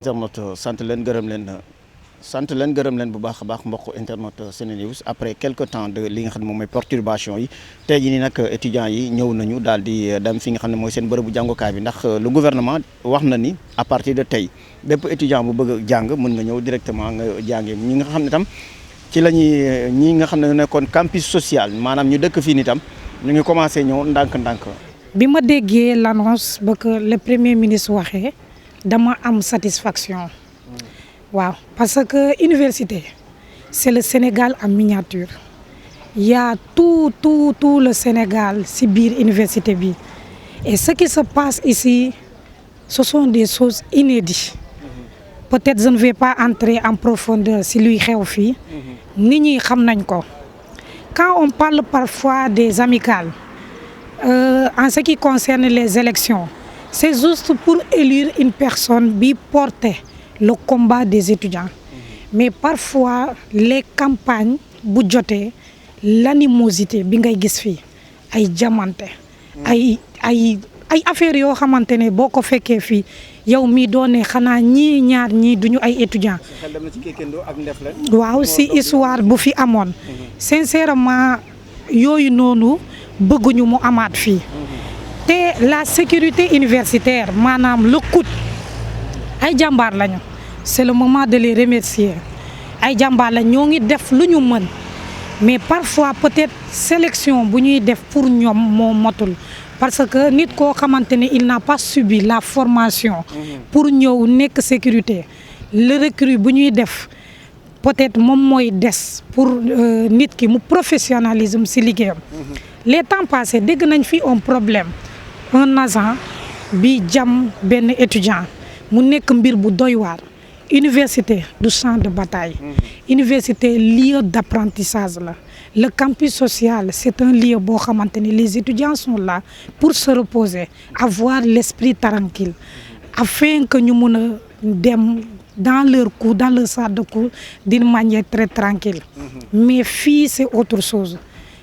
internet sant leen gërëm leen bu baax a baax mbokk internet SeneNews après quelque temps de li nga xam ne moom mooy perturbation yi tey jii nii nag étudiants yi ñëw nañu daal di dem fi nga xam ne mooy seen bërëbu jàngukaay bi ndax le gouvernement wax na ni à partir de tey bépp étudiant bu bëgg a jàng mën nga ñëw directement nga jàngee ñi nga xam ne tam ci la ñi nga xam ne nekkoon campus social maanaam ñu dëkk fii nii tam ñu ngi commencé ñëw ndànk-ndànk. bi ma déggee l'annonce ba que le premier ministre waxee dama am satisfaction waaw parce que université c'est le Sénégal en miniature il y a tout le Sénégal ci biir université bi et ce qui se passe ici ce sont des choses inédites peut-être je ne vais pas entrer en profondeur ci luy xew fii nit ñi xam nañ ko quand on parle parfois des amicales en ce qui concerne les élections c'est juste pour élire une personne bi porter le combat des étudiants mais parfois les campagnes bu jotee l'animosité bi ngay gis fii ay jamante ay affaires yoo xamante ne boo ko fekkee fii yow mii doone xanaa ñii ñaar ñii duñu ay étudiants waaw si histoire bu fi amoon sincèrement yooyu noonu bëgguñu mu amaat fii te la sécurité universitaire maanaam le COUD ay jàmbaar lañu c'est le moment de les remercier ay jàmbaar lañ ñoo ngi def lu ñu mën mais parfois peut-être sélection bu ñuy def pour ñoom moo motul parce que nit koo xamante ne il n'a pas subi la formation pour ñëw nekk sécurité le recrue bu ñuy def peut-être moom mooy des pour nit ki mu professionnalisme ci liggéeyam les temps passés dégg nañ fi un problème un agent bi jam benn étudiant mu nekk mbir bu doy waar université du champ de bataille université lieu d'apprentissage la le campus social c'est un lieu boo xamante ne les étudiants sont là pour se reposer avoir l'esprit tranquille afin que ñu mën a dem dans leur cours dans leur salle de cours d'une manière très tranquille mais fii c'est autre chose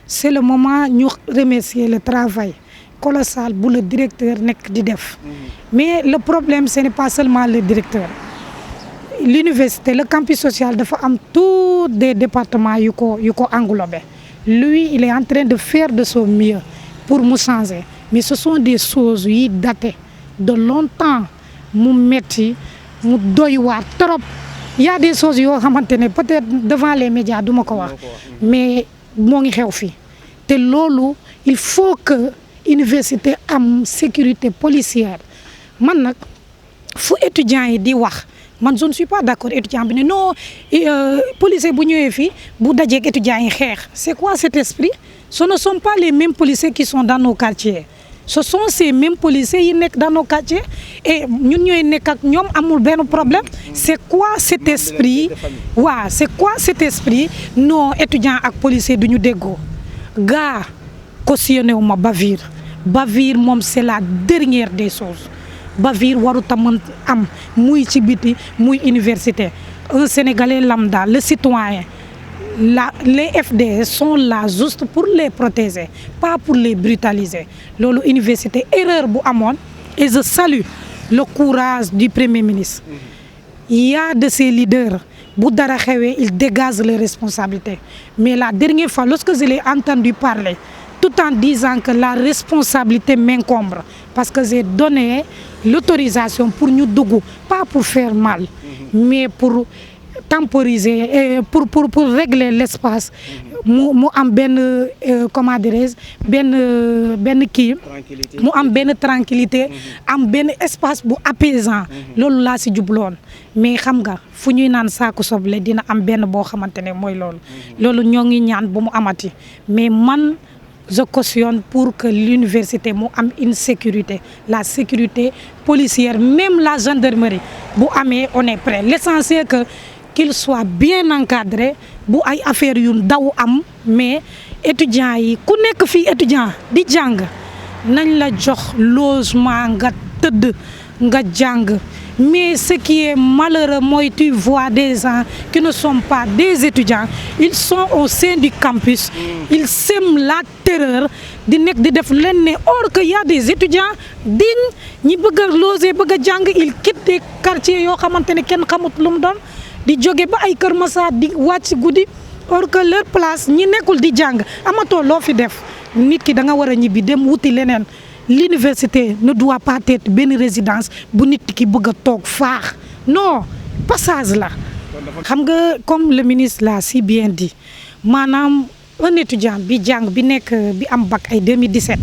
c'est le moment ñu remercier le travail colossal bu le directeur nekk di def mais le problème ce n'est pas seulement le directeur l'université le campus social dafa am tous des départements yu ko englobé lui il est en train de faire de son mieux pour mu changer mais ce sont des choses yi datées de longtemps mu metti mu doy waar trop il y a des choses yoo xamante ne peut-être devant les médias duma ko wax mais moo ngi xew fii te loolu il faut que université am sécurité policière man nag fu étudiants yi di wax man je ne suis pas d'accord étudiant bi ne non policier bu ñëwee fii bu dajeek étudiants yi xeex c'est quoi cet esprit ce ne sont pas les mêmes policiers qui sont dans nos quartiers ce sont ces mêmes policiers yi nekk dans nos quartiers et ñun ñooy nekk ak ñoom amul benn problème c'est quoi cet esprit waaw c'est quoi cet esprit non étudiant ak policier du ñu déggoo gaa cautionné wu ma bavure moom c'est la dernière des choses bavure warut a mën am muy ci biti muy université un Sénégalais lambda le citoyen les FDS sont là juste pour les protéger pas pour les brutaliser loolu université erreur bu amoon et je salue le courage du premier ministre il y a de ces leaders bu dara xewee ils dégagent les responsabilités mais la dernière fois lorsque je l'ai entendu parler tout en disant que la responsabilité m'incombe parce que j'ai donné l'autorisation pour ñu dugg pas pour faire mal mais pour temporiser et pour régler l'espace mu am benn comment dirais-je benn kii mu am benn tranquillité am benn espace bu apaisant loolu laa ci jubloon mais xam nga fu ñuy naan saaku soble dina am benn boo xamante ne mooy loolu ñoo ngi ñaan bu mu amati mais man je cautionne pour que l'université mu am une sécurité la sécurité policière même la gendarmerie bu amee on est prêt l'essentiel que qu'il soit bien encadré bu ay affaires yu ndaw am mais étudiants yi ku nekk fii étudiant di jàng nañ la jox logement nga tëdd nga jàng mais ce qui est malheureux moi tu vois des gens qui ne sont pas des étudiants ils sont au sein du campus ils sèment la terreur di nekk di def leen ne or que y a des étudiants dignes ñi bëgg a loger bëgg a jàng ils quittent des quartiers yoo xamante ne kenn xamut lu mu doon di jóge ba ay Kër Massar di wàcc guddi or que leur place ñi nekkul di jàng amatoo loo fi def nit ki da nga war a ñibbi dem wuti leneen l'université ne doit pas être benn résidence bu nit ki bëgg a toog faax non passage la xam nga comme le ministre l'a si bien dit maanaam un étudiant bi jàng bi nekk bi am bac ay 2017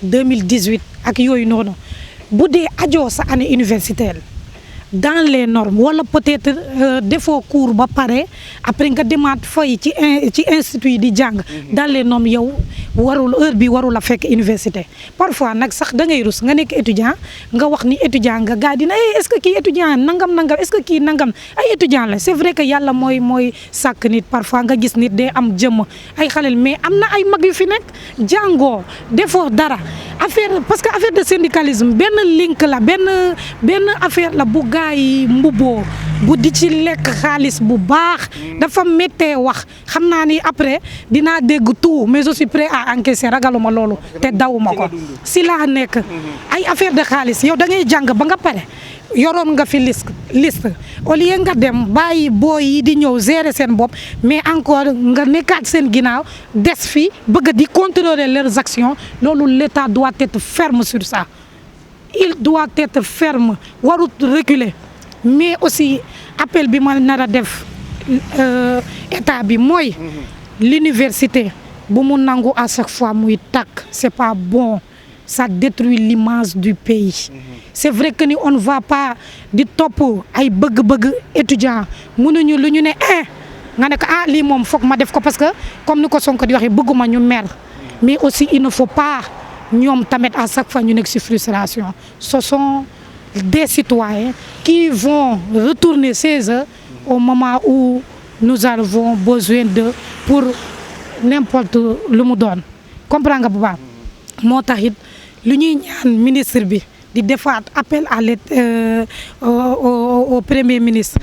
2018 ak yooyu noonu bu dee ajoo sa année universitaire dans les normes wala peut-être defoo cours ba pare après nga demaat fay ci institut yi di jàng dans les normes yow warul heure bi warul a fekk université parfois nag sax da ngay rus nga nekk étudiant nga wax ni étudiant nga gaa dina est-ce que kii étudiant nangam est-ce que kii nangam ay étudiant la c'est vrai que yàlla mooy sàkk nit parfois nga gis nit day am jëmm ay xalel mais am na ay mag yu fi nekk jàngoo defoo dara affaire parce que affaire de syndicalisme benn link la benn affaire la bu gaa yi mbubboo bu di ci lekk xaalis bu baax dafa méttee wax xam naa ni après dinaa dégg tout mais je suis prêt à encaisser ragaluma loolu te dawuma ko si laa nekk ay affaire de xaalis yow da ngay jàng ba nga pare yoroon nga fi liste au lieu nga dem bàyyi booy yi di ñëw gérer seen bopp mais encore nga nekkaat seen ginnaaw des fi bëgg di contrôler leurs actions loolu l'État doit être ferme sur ça il doit être ferme warut reculer mais aussi appel bi ma nar a def état bi mooy l'université bu mu nangu à chaque fois muy tàkk c'est pas bon ça détruit l'image du pays c'est vrai que ni on ne va pas di topp ay bëgg-bëgg étudiant mënuñu lu ñu ne nga ne ko lii moom foog ma def ko parce que comme ni ko Sonko di waxee bëgguma ñu mer mais aussi il ne faut pas ñoom tamit à chaque fois ñu nekk ci frustration ce sont des citoyens qui vont retourner chez eux au moment où nous avons besoin d'eux pour n'importe lu mu doon comprends nga bu baax moo tax it lu ñuy ñaan ministre bi di defaat appel à au premier ministre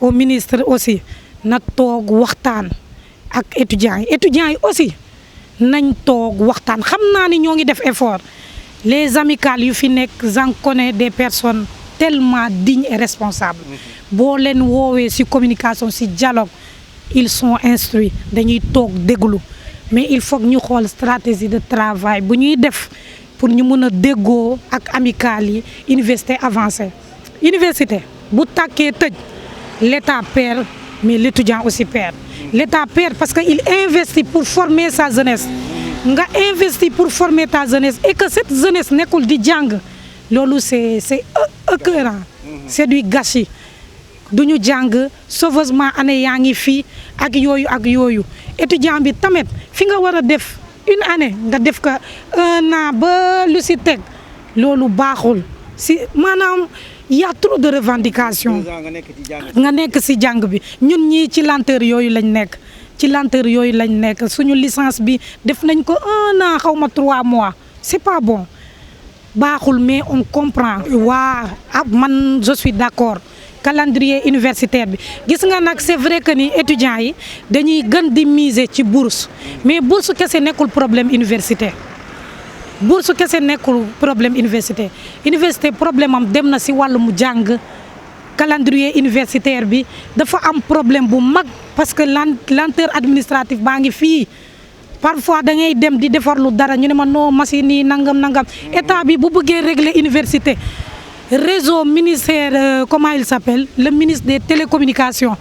au ministre aussi na toog waxtaan ak étudiants yi aussi nañ toog waxtaan xam naa ni ñoo ngi def effort les amicales yu fi nekk j'en connais des personnes tellement dignes et responsables boo leen woowee ci communication ci dialogue ils sont instruits dañuy toog déglu mais il faut ñu xool stratégie de travail bu ñuy def pour ñu mën a déggoo ak amicales yi université avancée université bu tàkkee tëj l'État perd mais l'étudiant aussi perd l'État perd parce que il investit pour former sa jeunesse nga investit pour former ta jeunesse et que cette jeunesse nekkul di jàng loolu c'est écœurant c'est du gâchis duñu jàng sauvagement année yaa ngi fii ak yooyu étudiant bi tamit fi nga war a def une année nga def ko 1 an ba lu si teg loolu baaxul si maanaam y a trop de revendications nga nekk si jàng bi ñun ñii ci lenteur yooyu lañ nekk suñu licence bi def nañ ko 1 an xaw ma 3 mois c'est pas bon baaxul mais on comprend man je suis d'accord calendrier universitaire bi gis nga nag c'est vrai que ni étudiants yi dañuy gën di miser ci bourse mais bourse kese nekkul problème université université problème am dem na si wàllu mu jàng calendrier universitaire bi dafa am problème bu mag parce que lenteur administrative baa ngi fii parfois da ngay dem di defarlu dara ñu ne ma non machine yi nangam état bi bu bëggee régler université réseau ministère comment il s'appelle le ministre des télécommunications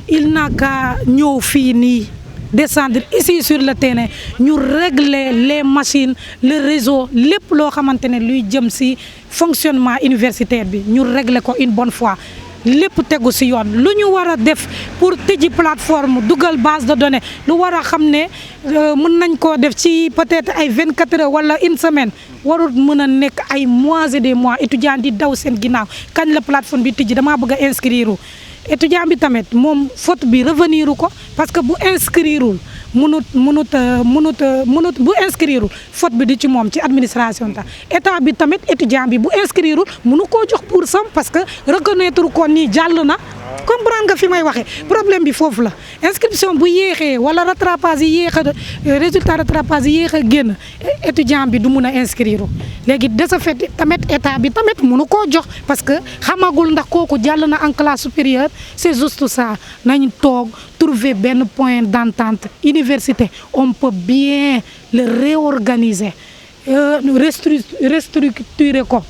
il n'a qu'à ñëw fii nii descendre ici sur le terrain ñu régler les machines le réseau lépp loo xamante ne luy jëm ci fonctionnement universitaire bi ñu régler ko une bonne fois lépp tegu ci yoon lu ñu war a def pour tëji plateforme dugal base de données lu war a xam ne mën nañ koo def ci peut-être ay 24 heures wala une semaine warul mën a nekk ay mois et des mois étudiants di daw seen ginnaaw kañ la plateforme bi tëji damaa bëgg a inscrire étudiant bi tamit moom faute bi revenir ko parce que bu inscrireul mënut bu inscrireul faute bi di ci moom ci administration ta état bi tamit étudiant bi bu inscrireul mënu koo jox pour sam parce que reconnaître ko nii jàll na comprendre nga fi may waxee problème bi foofu la inscription bu yéexee wala rattrapage yi yéex a résultat rattrapage yi yéex a génn étudiant bi du mun a inscrire léegi de ce fait tamit état bi tamit mënu koo jox parce que xamagul ndax kooku jàll na en classe supérieure c'est juste ça nañ toog trouver benn point d'entente université on peut bien le réorganiser restructurer ko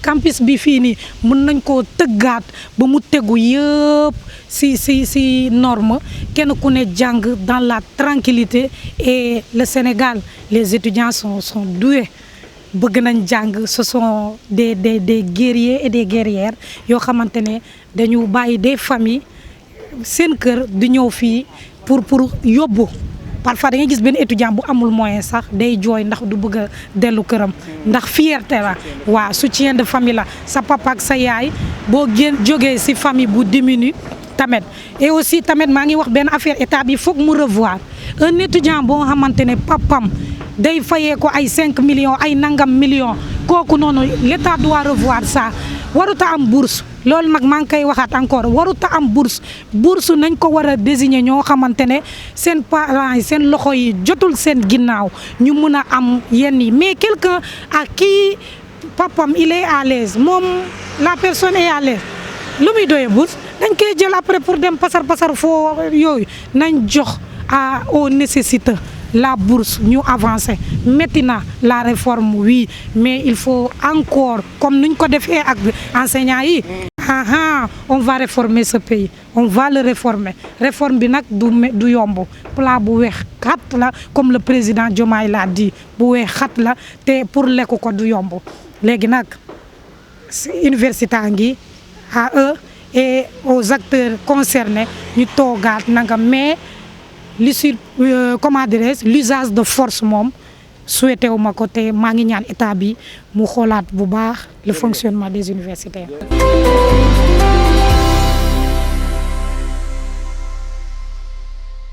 campus bi fii nii mën nañ koo tëggaat ba mu tegu yëpp si norme kenn ku ne jàng dans la tranquillité et le Sénégal les étudiants sont doués bëgg nañ jàng ce sont des guerriers et des guerrières yoo xamante ne dañu bàyyi des familles seen kër di ñëw fii pour yóbbu parfois da ngay gis benn étudiant bu amul moyen sax day jooy ndax du bëgg a dellu këram ndax fierté la waaw soutien de famille la sa papa ak sa yaay boo jógee si famille bu diminue tamit et aussi tamit maa ngi wax benn affaire état bi foog mu revoir un étudiant boo xamante ne papam day fayee ko ay 5 millions ay nangam millions kooku noonu l'état doit revoir ça waruta am bourse loolu nag maa ngi koy waxaat encore waruta am bourse nañ ko war a désigner ñoo xamante ne seen parents yi seen loxo yi jotul seen ginnaaw ñu mun a am yenn yi mais quelqu'un à qui papam il est à l'aise moom la personne est à l'aise lu muy doyee bourse dañ koy jël après pour dem pasar foo yooyu nañ jox aux nécessiteux la bourse ñu avancer maintenant la réforme oui mais il faut encore comme nuñ ko defee ak enseignants yi on va réformer ce pays on va le réformer réforme bi nag du yomb plat bu weex xat la comme le président Diomaye l'a dit bu weex xat la te pour lekk ko du yomb léegi nag université ngi à eux et aux acteurs concernés ñu toogaat nanga mais comment dirais-je l'usage de force moom souhaité wu ma ko te maa ngi ñaan état bi mu xoolaat bu baax le fonctionnement des universités